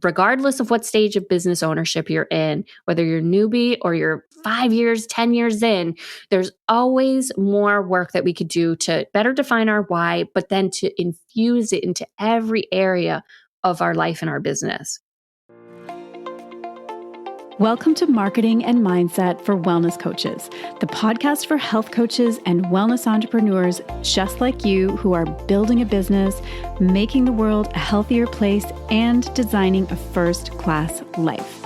regardless of what stage of business ownership you're in, whether you're newbie or you're 5 years, 10 years in, there's always more work that we could do to better define our why, but then to infuse it into every area of our life and our business. Welcome to Marketing and Mindset for Wellness Coaches, the podcast for health coaches and wellness entrepreneurs just like you who are building a business, making the world a healthier place, and designing a first-class life.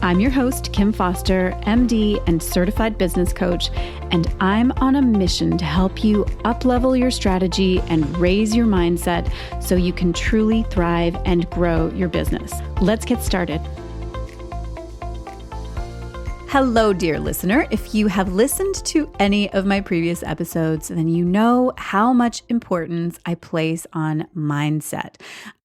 I'm your host, Kim Foster, MD and certified business coach, and I'm on a mission to help you uplevel your strategy and raise your mindset so you can truly thrive and grow your business. Let's get started. Hello, dear listener. If you have listened to any of my previous episodes, then you know how much importance I place on mindset.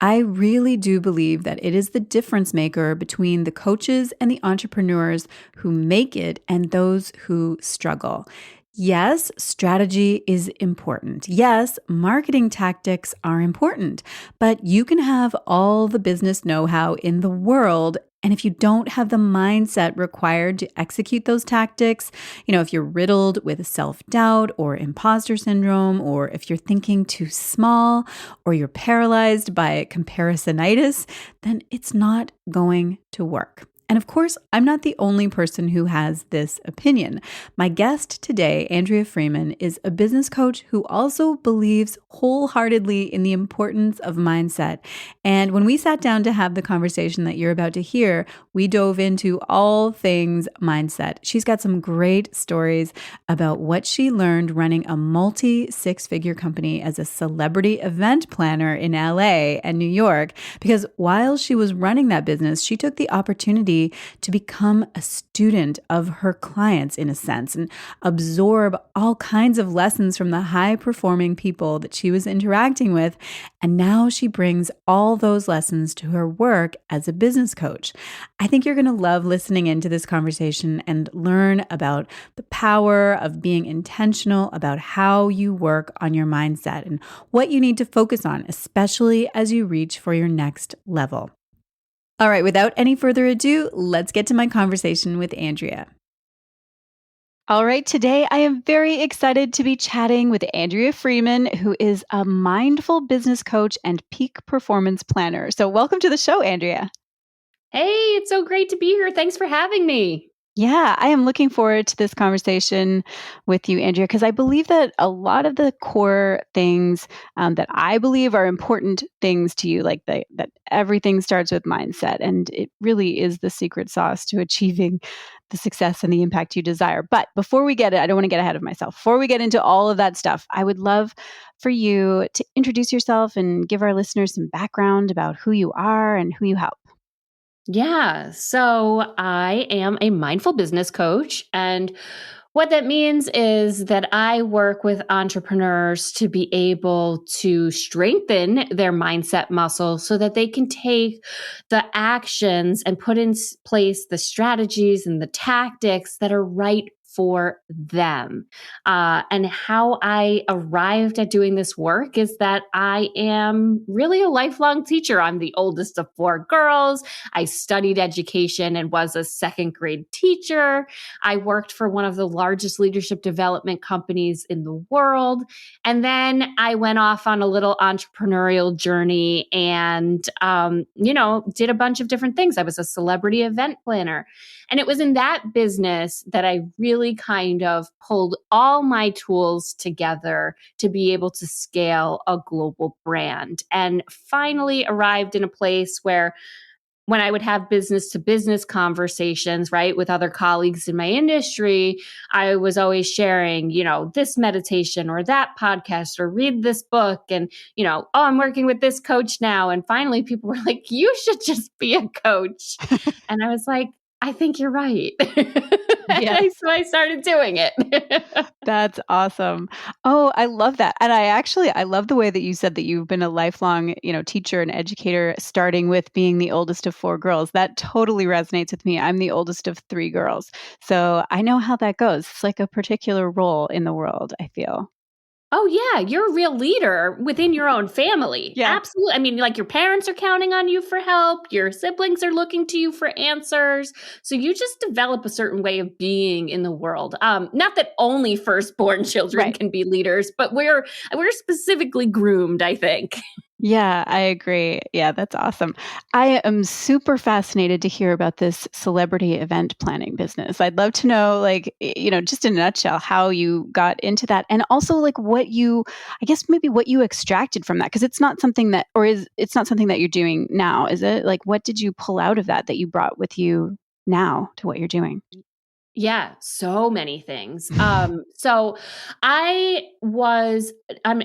I really do believe that it is the difference maker between the coaches and the entrepreneurs who make it and those who struggle. Yes, strategy is important. Yes, marketing tactics are important, but you can have all the business know-how in the world, and if you don't have the mindset required to execute those tactics, if you're riddled with self-doubt or impostor syndrome, or if you're thinking too small, or you're paralyzed by comparisonitis, then it's not going to work. And of course, I'm not the only person who has this opinion. My guest today, Andrea Freeman, is a business coach who also believes wholeheartedly in the importance of mindset. And when we sat down to have the conversation that you're about to hear, we dove into all things mindset. She's got some great stories about what she learned running a multi-six-figure company as a celebrity event planner in LA and New York, because while she was running that business, she took the opportunity to become a student of her clients in a sense and absorb all kinds of lessons from the high-performing people that she was interacting with. And now she brings all those lessons to her work as a business coach. I think you're going to love listening into this conversation and learn about the power of being intentional about how you work on your mindset and what you need to focus on, especially as you reach for your next level. All right, without any further ado, let's get to my conversation with Andrea. All right, today I am very excited to be chatting with Andrea Freeman, who is a mindful business coach and peak performance planner. So welcome to the show, Andrea. Hey, it's so great to be here. Thanks for having me. Yeah, I am looking forward to this conversation with you, Andrea, because I believe that a lot of the core things that I believe are important things to you, like that everything starts with mindset, and it really is the secret sauce to achieving the success and the impact you desire. But before we get it, I don't want to get ahead of myself. Before we get into all of that stuff, I would love for you to introduce yourself and give our listeners some background about who you are and who you help. Yeah, so I am a mindful business coach, and what that means is that I work with entrepreneurs to be able to strengthen their mindset muscle so that they can take the actions and put in place the strategies and the tactics that are right for them. And how I arrived at doing this work is that I am really a lifelong teacher. I'm the oldest of 4 girls. I studied education and was a second grade teacher. I worked for one of the largest leadership development companies in the world. And then I went off on a little entrepreneurial journey and, did a bunch of different things. I was a celebrity event planner. And it was in that business that I really kind of pulled all my tools together to be able to scale a global brand, and finally arrived in a place where when I would have business to business conversations, right, with other colleagues in my industry, I was always sharing, this meditation or that podcast or read this book and, I'm working with this coach now. And finally people were like, you should just be a coach. And I was like, I think you're right. So I started doing it. That's awesome. Oh, I love that. And I love the way that you said that you've been a lifelong, teacher and educator, starting with being the oldest of 4 girls. That totally resonates with me. I'm the oldest of 3 girls. So I know how that goes. It's like a particular role in the world, I feel. Oh, yeah, you're a real leader within your own family. Yeah. Absolutely. I mean, like your parents are counting on you for help, your siblings are looking to you for answers. So you just develop a certain way of being in the world. Not that only firstborn children Right. can be leaders, but we're specifically groomed, I think. Yeah, I agree. Yeah, that's awesome. I am super fascinated to hear about this celebrity event planning business. I'd love to know, like, just in a nutshell, how you got into that, and also like I guess maybe what you extracted from that, because it's not something that you're doing now, is it? Like, what did you pull out of that you brought with you now to what you're doing? Yeah, so many things. So I'm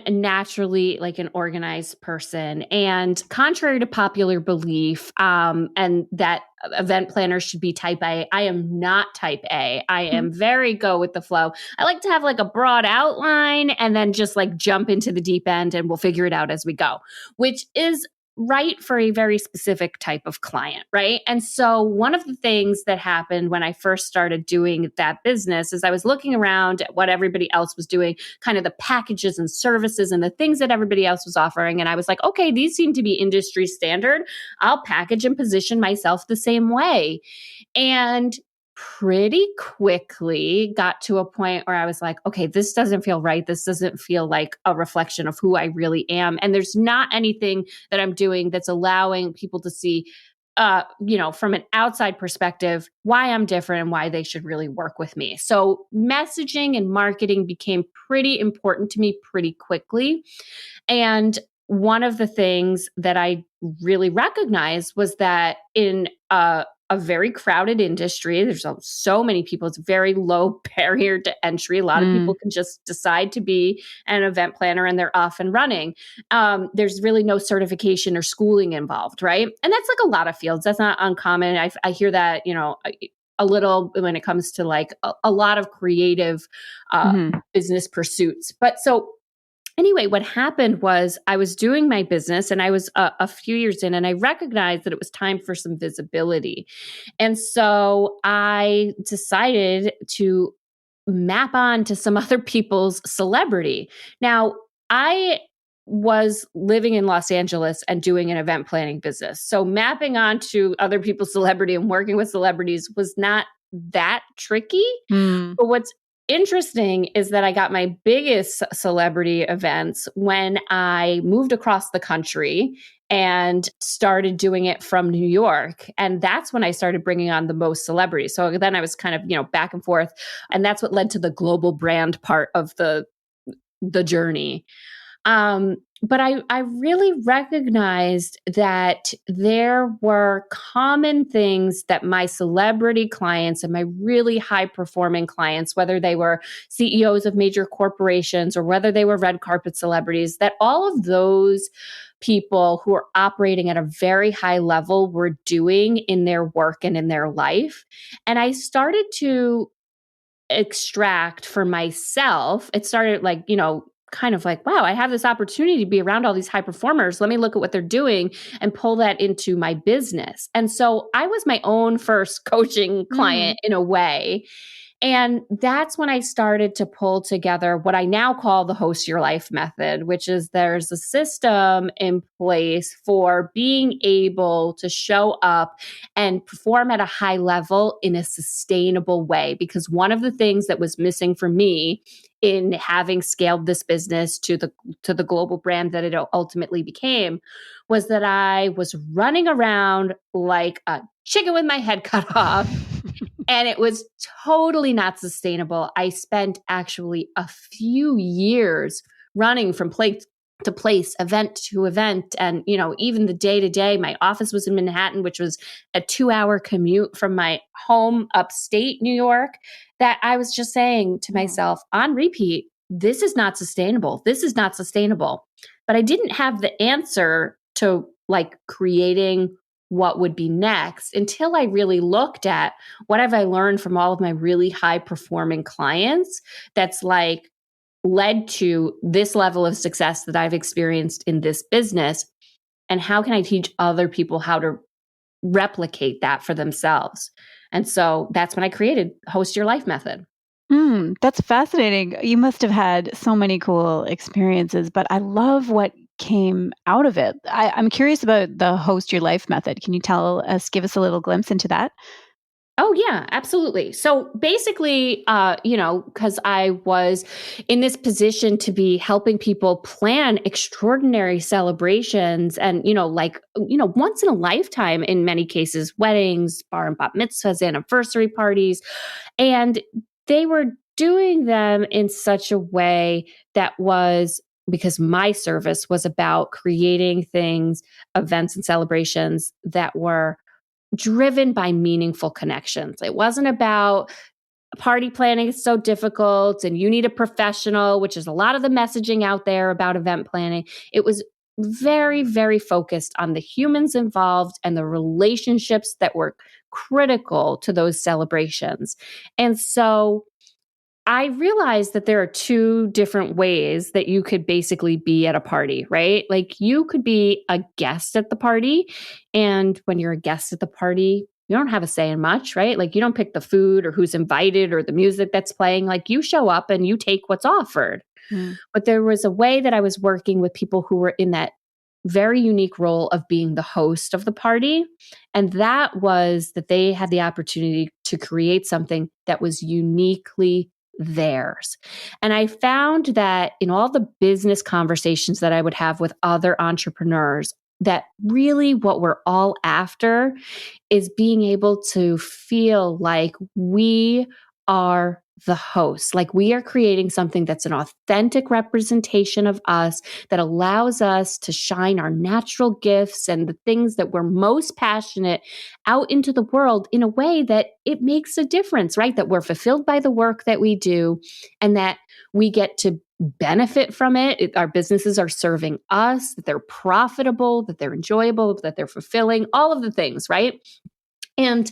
naturally like an organized person, and contrary to popular belief, and that event planners should be type A, I am not type A. I Mhm. am very go with the flow. I like to have like a broad outline and then just like jump into the deep end and we'll figure it out as we go, which is right for a very specific type of client, right? And so one of the things that happened when I first started doing that business is I was looking around at what everybody else was doing, kind of the packages and services and the things that everybody else was offering. And I was like, okay, these seem to be industry standard. I'll package and position myself the same way. And pretty quickly got to a point where I was like, okay, this doesn't feel right. This doesn't feel like a reflection of who I really am. And there's not anything that I'm doing that's allowing people to see, from an outside perspective, why I'm different and why they should really work with me. So messaging and marketing became pretty important to me pretty quickly. And one of the things that I really recognized was that in a very crowded industry, there's so many people, it's very low barrier to entry. A lot of Mm, people can just decide to be an event planner and they're off and running. There's really no certification or schooling involved, right? And that's like a lot of fields. That's not uncommon. I hear that, a little when it comes to like a lot of creative mhm. business pursuits. But so anyway, what happened was I was doing my business and I was a few years in and I recognized that it was time for some visibility. And so I decided to map on to some other people's celebrity. Now, I was living in Los Angeles and doing an event planning business. So mapping onto other people's celebrity and working with celebrities was not that tricky. Mm. But what's interesting is that I got my biggest celebrity events when I moved across the country and started doing it from New York. And that's when I started bringing on the most celebrities. So then I was kind of, back and forth. And that's what led to the global brand part of the journey. But I really recognized that there were common things that my celebrity clients and my really high performing clients, whether they were CEOs of major corporations or whether they were red carpet celebrities, that all of those people who are operating at a very high level were doing in their work and in their life. And I started to extract for myself. It started like, kind of like, wow, I have this opportunity to be around all these high performers. Let me look at what they're doing and pull that into my business. And so I was my own first coaching Mm. client in a way. And that's when I started to pull together what I now call the host your life method, which is there's a system in place for being able to show up and perform at a high level in a sustainable way. Because one of the things that was missing for me in having scaled this business to the global brand that it ultimately became was that I was running around like a chicken with my head cut off and it was totally not sustainable. I spent actually a few years running from place to place, event to event. And, even the day to day, my office was in Manhattan, which was a 2-hour commute from my home upstate New York, that I was just saying to Oh. myself on repeat, this is not sustainable. This is not sustainable. But I didn't have the answer to like creating what would be next until I really looked at what have I learned from all of my really high performing clients that's like led to this level of success that I've experienced in this business. And how can I teach other people how to replicate that for themselves? And so that's when I created Host Your Life Method. That's fascinating. You must have had so many cool experiences, but I love what came out of it. I'm curious about the host your life method. Can you give us a little glimpse into that? Oh yeah, absolutely. So basically, because I was in this position to be helping people plan extraordinary celebrations and, once in a lifetime in many cases, weddings, bar and bat mitzvahs, anniversary parties, and they were doing them in such a way that was because my service was about creating things, events and celebrations that were driven by meaningful connections. It wasn't about party planning is so difficult and you need a professional, which is a lot of the messaging out there about event planning. It was very, very focused on the humans involved and the relationships that were critical to those celebrations. And so I realized that there are two different ways that you could basically be at a party, right? Like you could be a guest at the party. And when you're a guest at the party, you don't have a say in much, right? Like you don't pick the food or who's invited or the music that's playing. Like you show up and you take what's offered. Mm. But there was a way that I was working with people who were in that very unique role of being the host of the party. And that was that they had the opportunity to create something that was uniquely theirs. And I found that in all the business conversations that I would have with other entrepreneurs, that really what we're all after is being able to feel like we are the host, like we are creating something that's an authentic representation of us that allows us to shine our natural gifts and the things that we're most passionate out into the world in a way that it makes a difference, right? That we're fulfilled by the work that we do and that we get to benefit from our businesses are serving us, that they're profitable, that they're enjoyable, that they're fulfilling, all of the things, right? And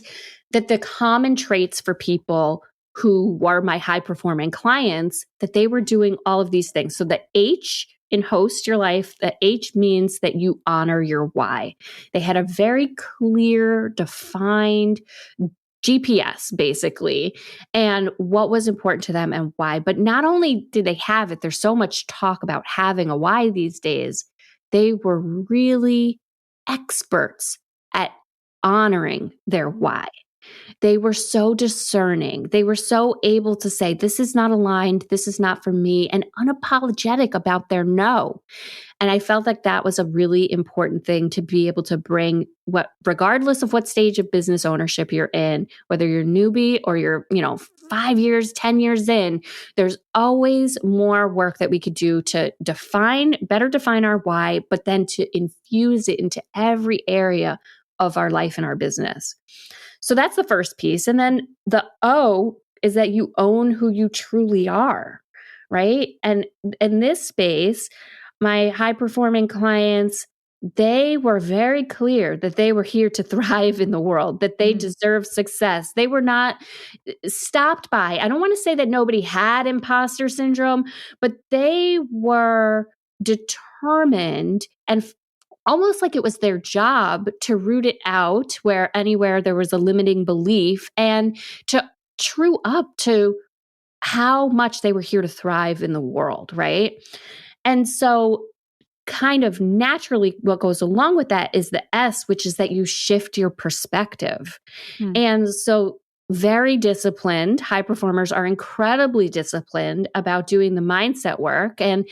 that the common traits for people who were my high performing clients, that they were doing all of these things. So the H in host your life, the H means that you honor your why. They had a very clear, defined GPS basically, and what was important to them and why. But not only did they have it, there's so much talk about having a why these days. They were really experts at honoring their why. They were so discerning. They were so able to say, this is not aligned, this is not for me, and unapologetic about their no. And I felt like that was a really important thing to be able to bring regardless of what stage of business ownership you're in, whether you're newbie or you're, 5 years, 10 years in, there's always more work that we could do to better define our why, but then to infuse it into every area of our life and our business. So that's the first piece. And then the O is that you own who you truly are, right? And in this space, my high performing clients, they were very clear that they were here to thrive in the world, that they deserve success. They were not stopped by, I don't want to say that nobody had imposter syndrome, but they were determined and almost like it was their job to root it out where anywhere there was a limiting belief and to true up to how much they were here to thrive in the world, right? And so kind of naturally what goes along with that is the S, which is that you shift your perspective. Mm. And so very disciplined high performers are incredibly disciplined about doing the mindset work and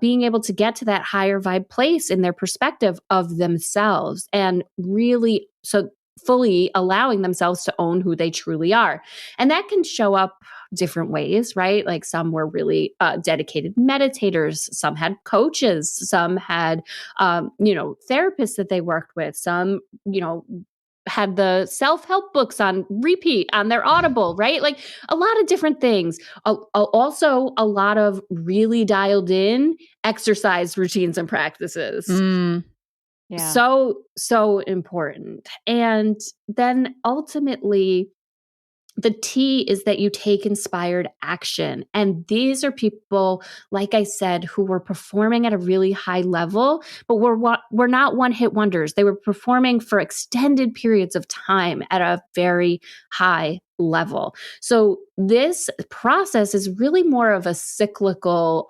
being able to get to that higher vibe place in their perspective of themselves and really so fully allowing themselves to own who they truly are. And that can show up different ways, right? Like some were really dedicated meditators, some had coaches, some had, therapists that they worked with, some, had the self-help books on repeat on their Audible, right? Like a lot of different things. Also, a lot of really dialed in exercise routines and practices. Yeah. So important. And then ultimately, the T is that you take inspired action. And these are people, like I said, who were performing at a really high level, but were not one-hit wonders. They were performing for extended periods of time at a very high level. So this process is really more of a cyclical,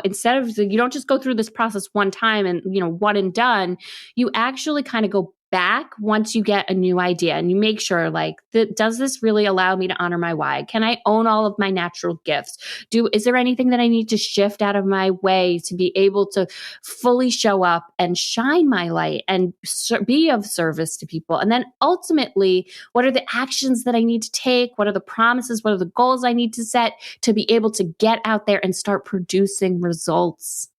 instead of, you don't just go through this process one time and, one and done. You actually kind of go back once you get a new idea and you make sure, like, does this really allow me to honor my why? Can I own all of my natural gifts? Is there anything that I need to shift out of my way to be able to fully show up and shine my light and be of service to people? And then ultimately, what are the actions that I need to take? What are the promises? What are the goals I need to set to be able to get out there and start producing results?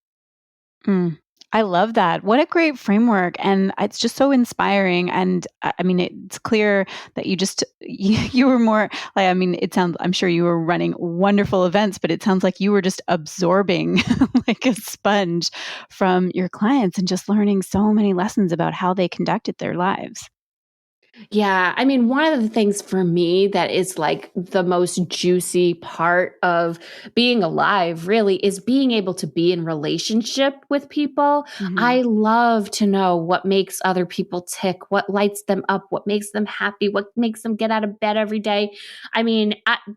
Mm. I love that. What a great framework. And it's just so inspiring. And I mean, it's clear that you were more like, I mean, I'm sure you were running wonderful events, but it sounds like you were just absorbing like a sponge from your clients and just learning so many lessons about how they conducted their lives. Yeah. I mean, one of the things for me that is like the most juicy part of being alive really is being able to be in relationship with people. Hmm. I love to know what makes other people tick, what lights them up, what makes them happy, what makes them get out of bed every day. I mean,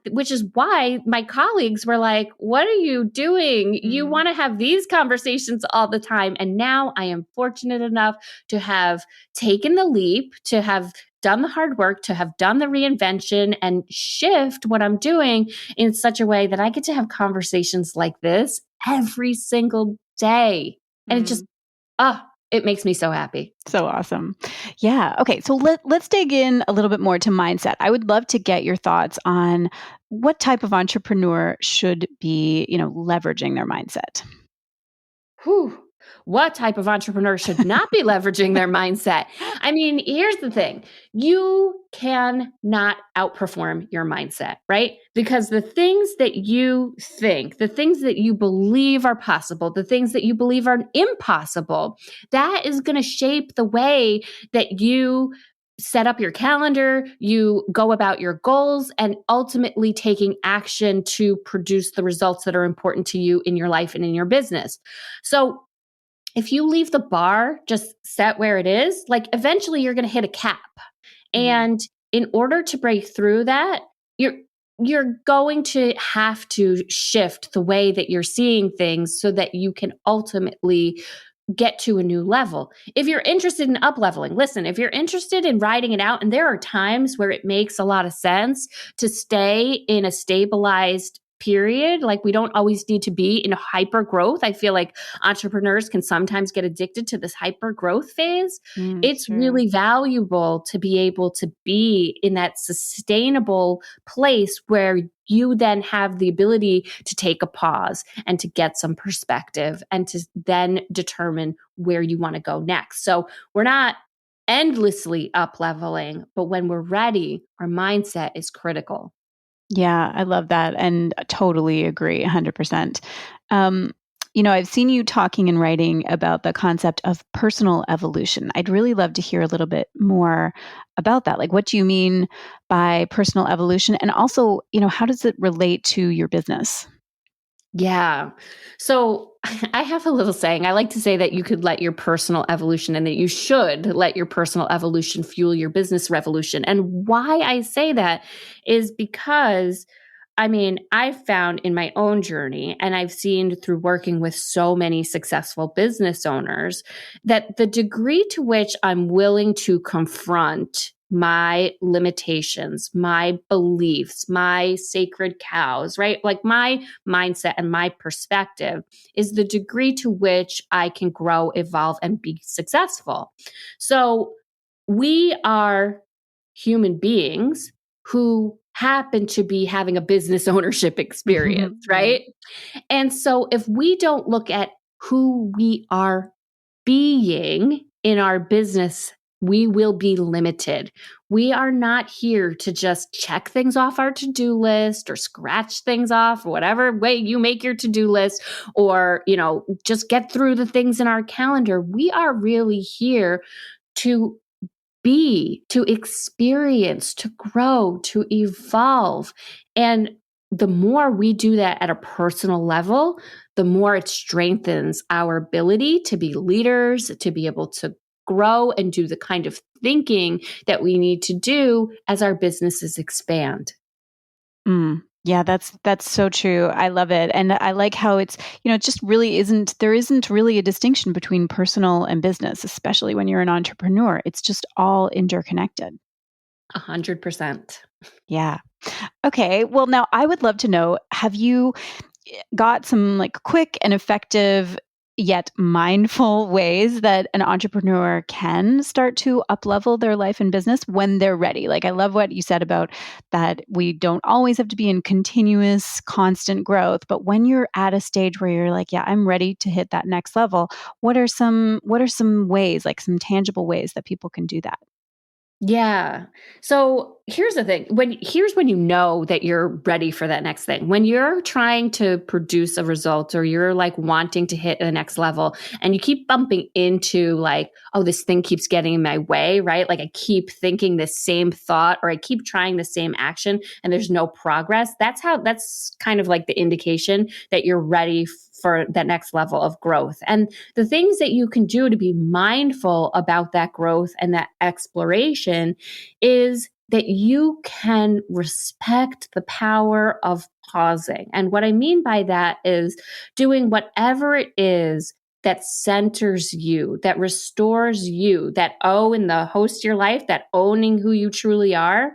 which is why my colleagues were like, "What are you doing? You Mm. want to have these conversations all the time." And now I am fortunate enough to have taken the leap, to have done the hard work, to have done the reinvention and shift what I'm doing in such a way that I get to have conversations like this every single day. And it just, Mm. it makes me so happy. So awesome. Yeah. Okay. So let's dig in a little bit more to mindset. I would love to get your thoughts on what type of entrepreneur should be, leveraging their mindset. Whew. What type of entrepreneur should not be leveraging their mindset? I mean, here's the thing. You cannot outperform your mindset, right? Because the things that you think, the things that you believe are possible, the things that you believe are impossible, that is going to shape the way that you set up your calendar, you go about your goals, and ultimately taking action to produce the results that are important to you in your life and in your business. So if you leave the bar just set where it is, like eventually you're going to hit a cap. Mm. And in order to break through that, you're going to have to shift the way that you're seeing things so that you can ultimately get to a new level. If you're interested in up leveling, listen, if you're interested in riding it out, and there are times where it makes a lot of sense to stay in a stabilized period, like we don't always need to be in hyper growth. I feel like entrepreneurs can sometimes get addicted to this hyper growth phase. It's Sure. really valuable to be able to be in that sustainable place where you then have the ability to take a pause and to get some perspective and to then determine where you want to go next. So we're not endlessly up leveling, but when we're ready, our mindset is critical. Yeah, I love that and totally agree 100%. Um, I've seen you talking and writing about the concept of personal evolution. I'd really love to hear a little bit more about that. Like, what do you mean by personal evolution? And also, how does it relate to your business? Yeah. So I have a little saying. I like to say that you could let your personal evolution and that you should let your personal evolution fuel your business revolution. And why I say that is because, I mean, I've found in my own journey, and I've seen through working with so many successful business owners, that the degree to which I'm willing to confront my limitations, my beliefs, my sacred cows, right? Like my mindset and my perspective is the degree to which I can grow, evolve, and be successful. So we are human beings who happen to be having a business ownership experience, Right. right? And so if we don't look at who we are being in our business, we will be limited. We are not here to just check things off our to-do list or scratch things off, whatever way you make your to-do list, or, just get through the things in our calendar. We are really here to be, to experience, to grow, to evolve. And the more we do that at a personal level, the more it strengthens our ability to be leaders, to be able to grow and do the kind of thinking that we need to do as our businesses expand. Yeah, that's so true. I love it. And I like how it's, it just really there isn't really a distinction between personal and business, especially when you're an entrepreneur. It's just all interconnected. 100%. Yeah. Okay. Well, now I would love to know, have you got some like quick and effective yet mindful ways that an entrepreneur can start to uplevel their life and business when they're ready? Like I love what you said about that we don't always have to be in continuous constant growth, but when you're at a stage where you're like, yeah, I'm ready to hit that next level, what are some ways, like some tangible ways that people can do that? Yeah. So here's the thing. Here's when you know that you're ready for that next thing. When you're trying to produce a result or you're like wanting to hit the next level and you keep bumping into like, oh, this thing keeps getting in my way, right? Like I keep thinking the same thought or I keep trying the same action and there's no progress. That's kind of like the indication that you're ready for that next level of growth. And the things that you can do to be mindful about that growth and that exploration is that you can respect the power of pausing. And what I mean by that is doing whatever it is that centers you, that restores you, that in the host your life, that owning who you truly are.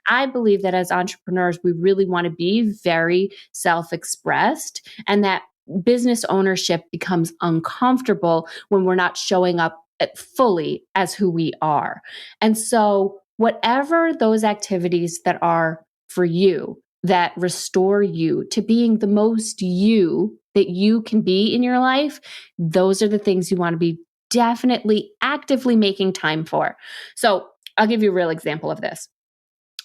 I believe that as entrepreneurs, we really want to be very self-expressed and that business ownership becomes uncomfortable when we're not showing up fully as who we are. And so, whatever those activities that are for you that restore you to being the most you that you can be in your life, those are the things you want to be definitely actively making time for. So, I'll give you a real example of this.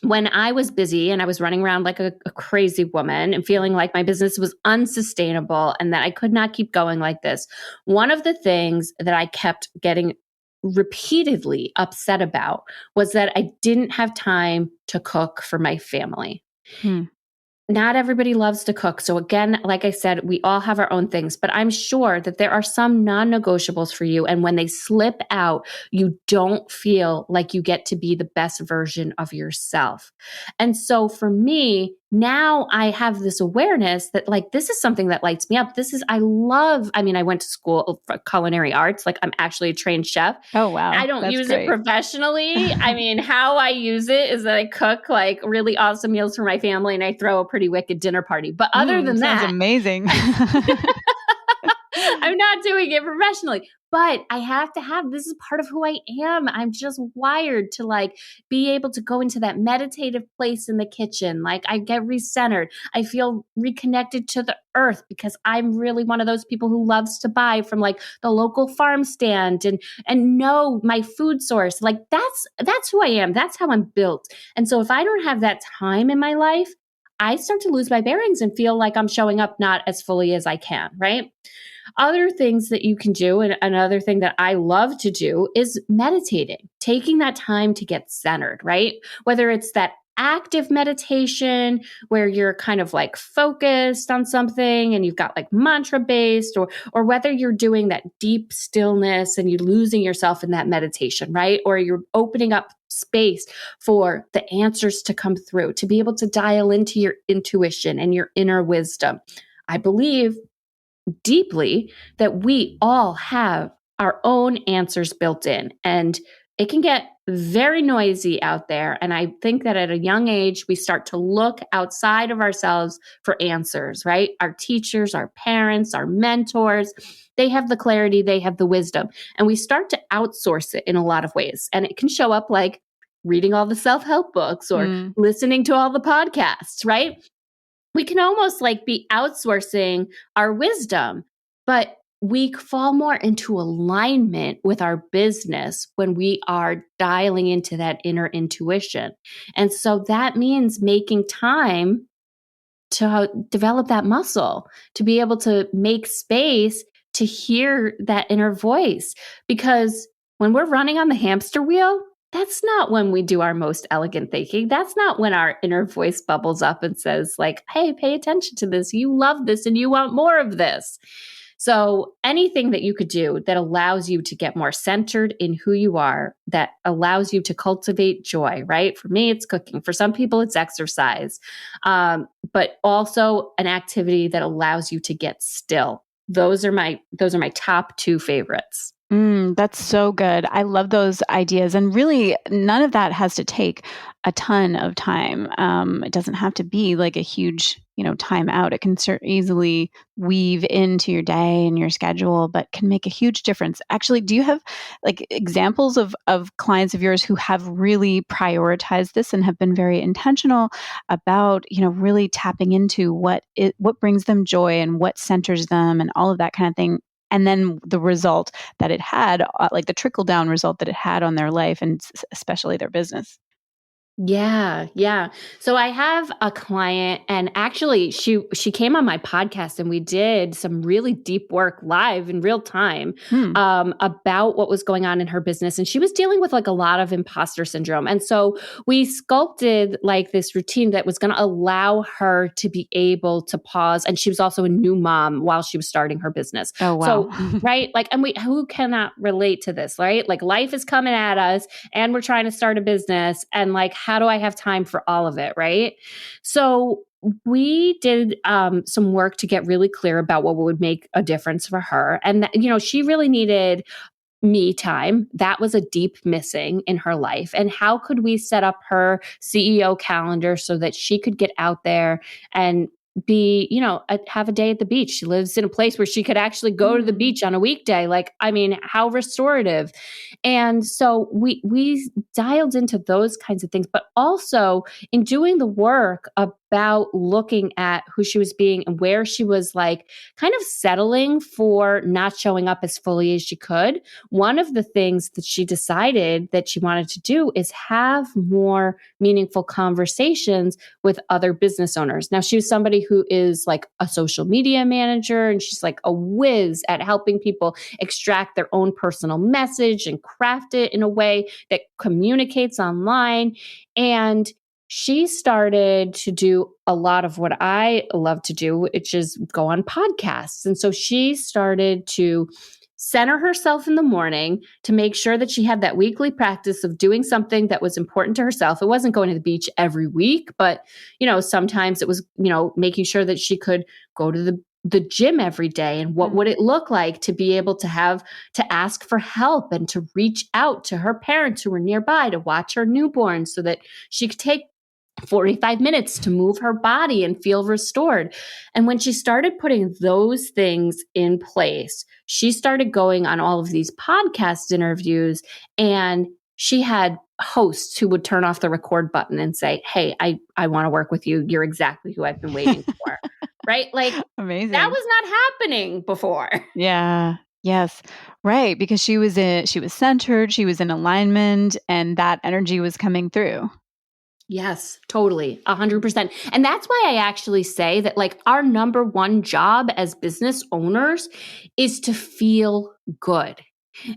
When I was busy and I was running around like a crazy woman and feeling like my business was unsustainable and that I could not keep going like this, one of the things that I kept getting repeatedly upset about was that I didn't have time to cook for my family. Hmm. Not everybody loves to cook. So again, like I said, we all have our own things, but I'm sure that there are some non-negotiables for you. And when they slip out, you don't feel like you get to be the best version of yourself. And so for me, now I have this awareness that like, this is something that lights me up. I went to school for culinary arts. Like I'm actually a trained chef. Oh, wow. I don't That's use it great. professionally. I mean, how I use it is that I cook like really awesome meals for my family and I throw a pretty wicked dinner party. But other than Sounds that, amazing. I'm not doing it professionally, but I have to this is part of who I am. I'm just wired to like be able to go into that meditative place in the kitchen. Like I get recentered. I feel reconnected to the earth because I'm really one of those people who loves to buy from like the local farm stand and know my food source. Like that's who I am. That's how I'm built. And so if I don't have that time in my life, I start to lose my bearings and feel like I'm showing up not as fully as I can, right? Other things that you can do, and another thing that I love to do is meditating, taking that time to get centered, right? Whether it's that active meditation where you're kind of like focused on something and you've got like mantra based or whether you're doing that deep stillness and you're losing yourself in that meditation, right? Or you're opening up space for the answers to come through, to be able to dial into your intuition and your inner wisdom. I believe deeply that we all have our own answers built in and it can get very noisy out there. And I think that at a young age, we start to look outside of ourselves for answers, right? Our teachers, our parents, our mentors, they have the clarity, they have the wisdom. And we start to outsource it in a lot of ways. And it can show up like reading all the self-help books or listening to all the podcasts, right? We can almost like be outsourcing our wisdom, but we fall more into alignment with our business when we are dialing into that inner intuition. And so that means making time to develop that muscle, to be able to make space to hear that inner voice. Because when we're running on the hamster wheel, that's not when we do our most elegant thinking. That's not when our inner voice bubbles up and says, like, hey, pay attention to this. You love this and you want more of this. So anything that you could do that allows you to get more centered in who you are, that allows you to cultivate joy, right? For me, it's cooking. For some people, it's exercise, but also an activity that allows you to get still. Those are my top two favorites. That's so good. I love those ideas. And really, none of that has to take a ton of time. It doesn't have to be like a huge, time out. It can easily weave into your day and your schedule, but can make a huge difference. Actually, do you have like examples of clients of yours who have really prioritized this and have been very intentional about, really tapping into what brings them joy and what centers them and all of that kind of thing? And then the result that it had, like the trickle down result that it had on their life and especially their business. Yeah, yeah. So I have a client, and actually she came on my podcast and we did some really deep work live in real time about what was going on in her business. And she was dealing with like a lot of imposter syndrome. And so we sculpted like this routine that was going to allow her to be able to pause. And she was also a new mom while she was starting her business. Oh, wow. So, right. Like, and who cannot relate to this, right? Like life is coming at us and we're trying to start a business, and like, how do I have time for all of it, right? So we did some work to get really clear about what would make a difference for her. And, she really needed me time. That was a deep missing in her life. And how could we set up her CEO calendar so that she could get out there and have a day at the beach? She lives in a place where she could actually go to the beach on a weekday. Like, I mean, how restorative. And so we dialed into those kinds of things, but also in doing the work about looking at who she was being and where she was like kind of settling for not showing up as fully as she could. One of the things that she decided that she wanted to do is have more meaningful conversations with other business owners. Now, she was somebody who is like a social media manager, and she's like a whiz at helping people extract their own personal message and craft it in a way that communicates online. And she started to do a lot of what I love to do, which is go on podcasts. And so she started to center herself in the morning to make sure that she had that weekly practice of doing something that was important to herself. It wasn't going to the beach every week, but, sometimes it was, making sure that she could go to the gym every day. And what would it look like to be able to have to ask for help and to reach out to her parents who were nearby to watch her newborn so that she could take 45 minutes to move her body and feel restored. And when she started putting those things in place, she started going on all of these podcast interviews, and she had hosts who would turn off the record button and say, hey, I want to work with you. You're exactly who I've been waiting for. Right? Like, amazing. That was not happening before. Yeah. Yes. Right. Because she was centered, she was in alignment, and that energy was coming through. Yes, totally. 100%. And that's why I actually say that like our number one job as business owners is to feel good.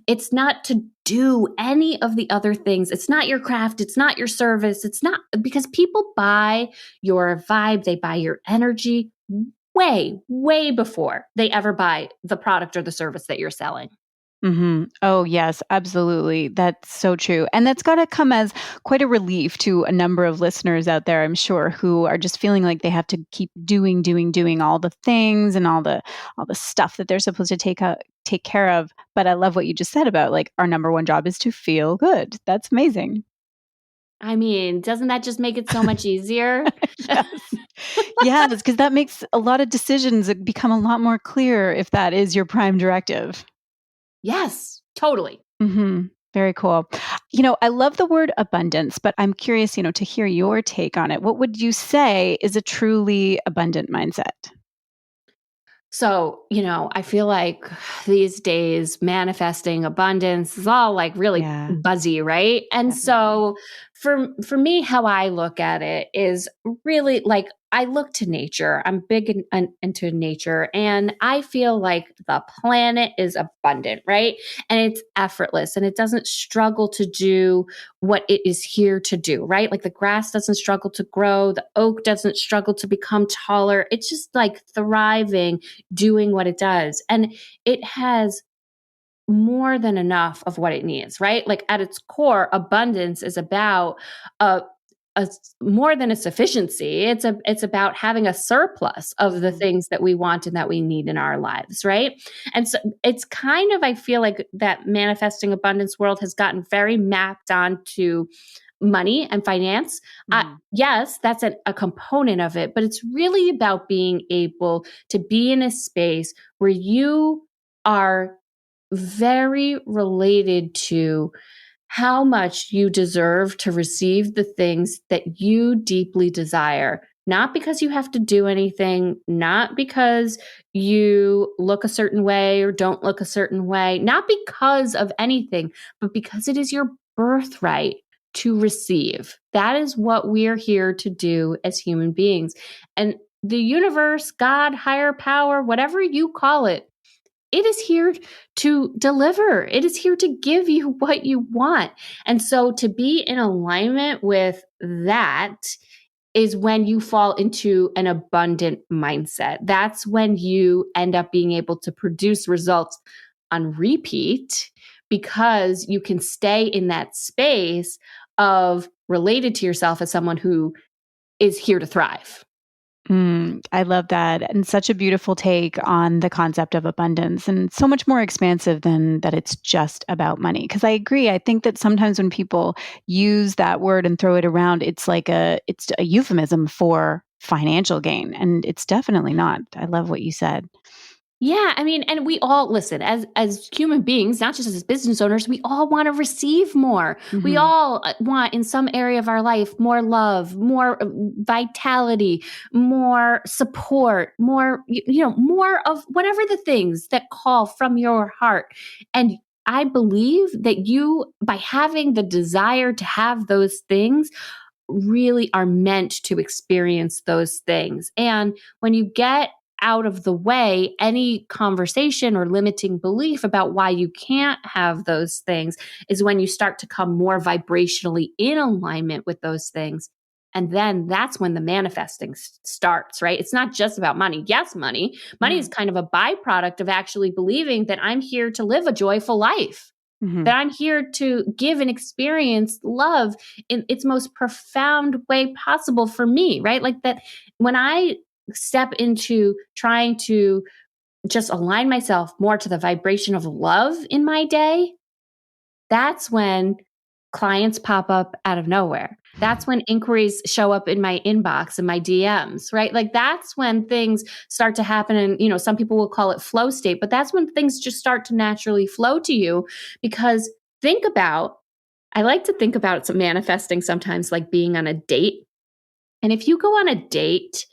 It's not to do any of the other things. It's not your craft. It's not your service. It's not, because people buy your vibe. They buy your energy way, way before they ever buy the product or the service that you're selling. Mm-hmm. Oh, yes, absolutely. That's so true. And that's got to come as quite a relief to a number of listeners out there, I'm sure, who are just feeling like they have to keep doing all the things and all the stuff that they're supposed to take care of. But I love what you just said about like our number one job is to feel good. That's amazing. I mean, doesn't that just make it so much easier? Yes. Yes, because that makes a lot of decisions become a lot more clear if that is your prime directive. Yes, totally. Mm-hmm. Very cool. I love the word abundance, but I'm curious, to hear your take on it. What would you say is a truly abundant mindset? So, I feel like these days manifesting abundance is all like really buzzy, right? And Definitely. so for me, how I look at it is really like I look to nature. I'm big into nature, and I feel like the planet is abundant, right? And it's effortless, and it doesn't struggle to do what it is here to do, right? Like the grass doesn't struggle to grow, the oak doesn't struggle to become taller. It's just like thriving, doing what it does. And it has more than enough of what it needs, right? Like at its core, abundance is about a, more than a sufficiency. It's about having a surplus of the things that we want and that we need in our lives, right? And so it's kind of, I feel like that manifesting abundance world has gotten very mapped onto money and finance. Yes, that's a component of it, but it's really about being able to be in a space where you are very related to how much you deserve to receive the things that you deeply desire. Not because you have to do anything, not because you look a certain way or don't look a certain way, not because of anything, but because it is your birthright to receive. That is what we're here to do as human beings. And the universe, God, higher power, whatever you call it is here to deliver. It is here to give you what you want. And so to be in alignment with that is when you fall into an abundant mindset. That's when you end up being able to produce results on repeat because you can stay in that space of related to yourself as someone who is here to thrive. I love that. And such a beautiful take on the concept of abundance and so much more expansive than that it's just about money. Because I agree. I think that sometimes when people use that word and throw it around, it's a euphemism for financial gain. And it's definitely not. I love what you said. Yeah, I mean, and we all listen as human beings, not just as business owners, we all want to receive more. We Mhm. all want in some area of our life more love, more vitality, more support, more more of whatever the things that call from your heart. And I believe that you by having the desire to have those things really are meant to experience those things. And when you get out of the way any conversation or limiting belief about why you can't have those things is when you start to come more vibrationally in alignment with those things. And then that's when the manifesting starts, right? It's not just about money. Yes, money is Mm. kind of a byproduct of actually believing that I'm here to live a joyful life, Mhm. that I'm here to give and experience love in its most profound way possible for me, right? Like that when I step into trying to just align myself more to the vibration of love in my day, that's when clients pop up out of nowhere. That's when inquiries show up in my inbox and my DMs, right? Like that's when things start to happen. And, some people will call it flow state, but that's when things just start to naturally flow to you because think about, I like to think about it manifesting sometimes like being on a date. And if you go on a date,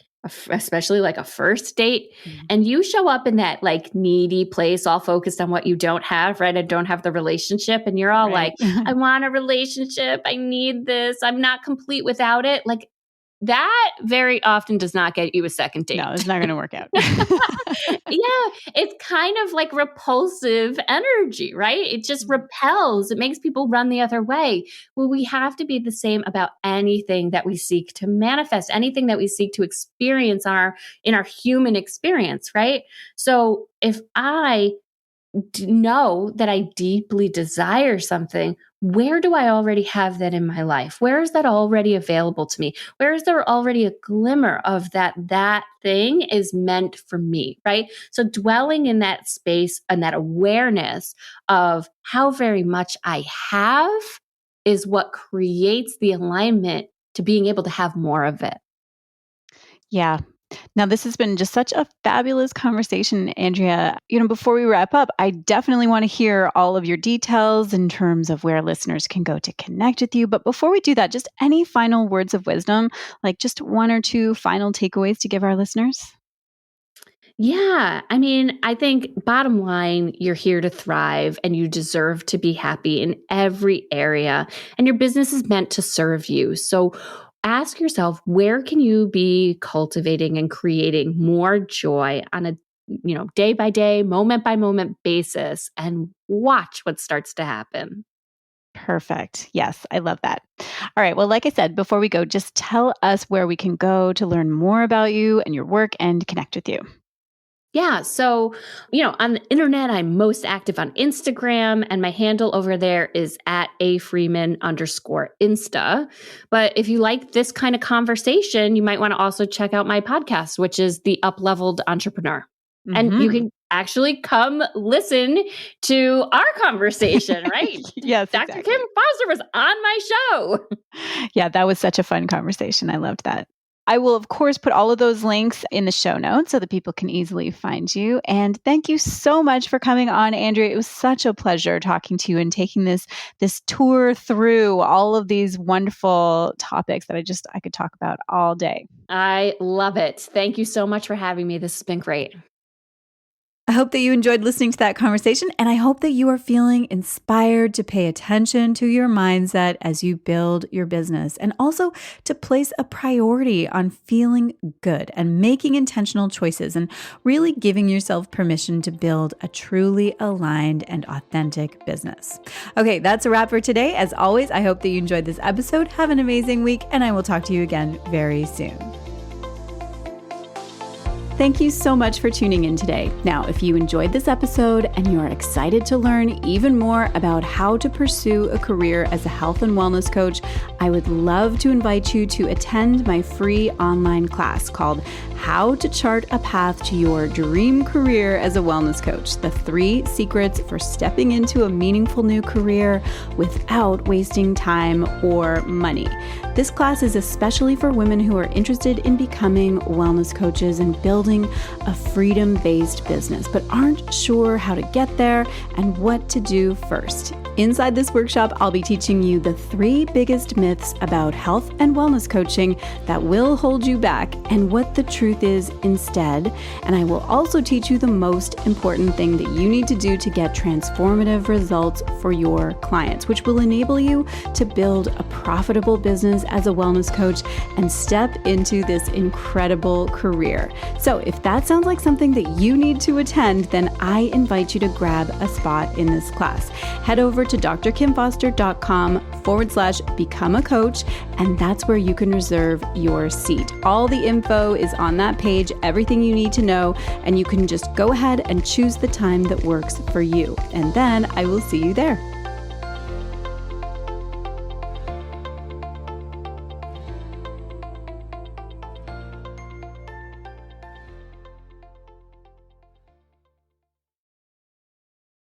especially like a first date, Mhm. and you show up in that like needy place, all focused on what you don't have, right? And don't have the relationship, and you're all Right. like, I want a relationship. I need this. I'm not complete without it. Like that very often does not get you a second No, it's date. not going to work out. Yeah, it's kind of like repulsive energy, right? It just Mhm. repels. It makes people run the other way. Well, we have to be the same about anything that we seek to manifest, anything that we seek to experience in our human experience, right? So if I know that I deeply desire something, where do I already have that in my life? Where is that already available to me? Where is there already a glimmer of that thing is meant for me, right? So dwelling in that space and that awareness of how very much I have is what creates the alignment to being able to have more of it. Yeah. Now, this has been just such a fabulous conversation, Andrea. Before we wrap up, I definitely want to hear all of your details in terms of where listeners can go to connect with you. But before we do that, just any final words of wisdom, like just one or two final takeaways to give our listeners? Yeah. I mean, I think bottom line, you're here to thrive and you deserve to be happy in every area. And your business is meant to serve you. So, ask yourself, where can you be cultivating and creating more joy on a day by day, moment by moment basis, and watch what starts to happen. Perfect. Yes, I love that. All right. Well, like I said, before we go, just tell us where we can go to learn more about you and your work and connect with you. Yeah. So, on the internet, I'm most active on Instagram, and my handle over there is at @afreeman_Insta. But if you like this kind of conversation, you might want to also check out my podcast, which is The Upleveled Entrepreneur. And you Hmm. can actually come listen to our conversation, right? Yes, Dr. Kim exactly. Foster was on my show. Yeah, that was such a fun conversation. I loved that. I will, of course, put all of those links in the show notes so that people can easily find you. And thank you so much for coming on, Andrea. It was such a pleasure talking to you and taking this tour through all of these wonderful topics that I could talk about all day. I love it. Thank you so much for having me. This has been great. I hope that you enjoyed listening to that conversation, and I hope that you are feeling inspired to pay attention to your mindset as you build your business, and also to place a priority on feeling good and making intentional choices and really giving yourself permission to build a truly aligned and authentic business. Okay, that's a wrap for today. As always, I hope that you enjoyed this episode. Have an amazing week, and I will talk to you again very soon. Thank you so much for tuning in today. Now, if you enjoyed this episode and you are excited to learn even more about how to pursue a career as a health and wellness coach, I would love to invite you to attend my free online class called How to Chart a Path to Your Dream Career as a Wellness Coach: The 3 Secrets for Stepping into a Meaningful New Career Without Wasting Time or Money. This class is especially for women who are interested in becoming wellness coaches and building a freedom-based business, but aren't sure how to get there and what to do first. Inside this workshop, I'll be teaching you the 3 biggest myths about health and wellness coaching that will hold you back and what the truth is instead. And I will also teach you the most important thing that you need to do to get transformative results for your clients, which will enable you to build a profitable business as a wellness coach and step into this incredible career. So if that sounds like something that you need to attend, then I invite you to grab a spot in this class. Head over to drkimfoster.com/become a coach, and that's where you can reserve your seat. All the info is on that page, everything you need to know, and you can just go ahead and choose the time that works for you. And then I will see you there.